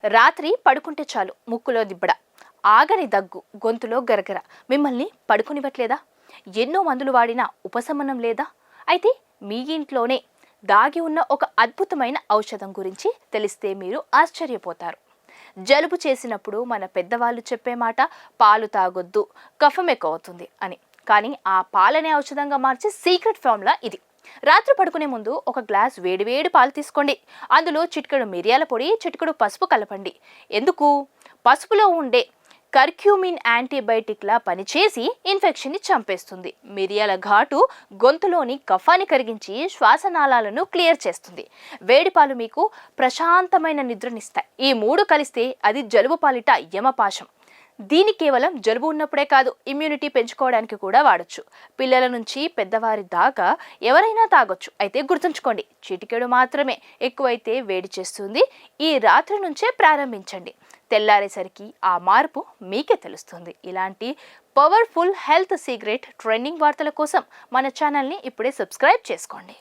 రాత్రి పడుకుంటే చాలు ముక్కులో దిబ్బడ, ఆగని దగ్గు, గొంతులో గరగర మిమ్మల్ని పడుకునివ్వట్లేదా? ఎన్నో మందులు వాడినా ఉపశమనం లేదా? అయితే మీ ఇంట్లోనే దాగి ఉన్న ఒక అద్భుతమైన ఔషధం గురించి తెలిస్తే మీరు ఆశ్చర్యపోతారు. జలుబు చేసినప్పుడు మన పెద్దవాళ్ళు చెప్పే మాట పాలు తాగొద్దు, కఫం ఎక్కువ అవుతుంది అని. కానీ ఆ పాలనే ఔషధంగా మార్చే సీక్రెట్ ఫార్ములా ఇది. రాత్రి పడుకునే ముందు ఒక గ్లాస్ వేడివేడి పాలు తీసుకోండి. అందులో చిటికెడు మిరియాల పొడి, చిటికెడు పసుపు కలపండి. ఎందుకు? పసుపులో ఉండే కర్క్యూమిన్ యాంటీబయాటిక్లా పనిచేసి ఇన్ఫెక్షన్ని చంపేస్తుంది. మిరియాల ఘాటు గొంతులోని కఫాన్ని కరిగించి శ్వాసనాళాలను క్లియర్ చేస్తుంది. వేడి పాలు మీకు ప్రశాంతమైన నిద్రనిస్తాయి. ఈ మూడు కలిస్తే అది జలుబు పాలిట యమపాశం. దీని కేవలం జలుబు ఉన్నప్పుడే కాదు, ఇమ్యూనిటీ పెంచుకోవడానికి కూడా వాడొచ్చు. పిల్లల నుంచి పెద్దవారి దాకా ఎవరైనా తాగొచ్చు. అయితే గుర్తుంచుకోండి, చిటికెడు మాత్రమే, ఎక్కువైతే వేడి చేస్తుంది. ఈ రాత్రి నుంచే ప్రారంభించండి. తెల్లారేసరికి ఆ మార్పు మీకే తెలుస్తుంది. ఇలాంటి పవర్ఫుల్ హెల్త్ సీక్రెట్ ట్రెండింగ్ వార్తల కోసం మన ఛానల్ని ఇప్పుడే సబ్స్క్రైబ్ చేసుకోండి.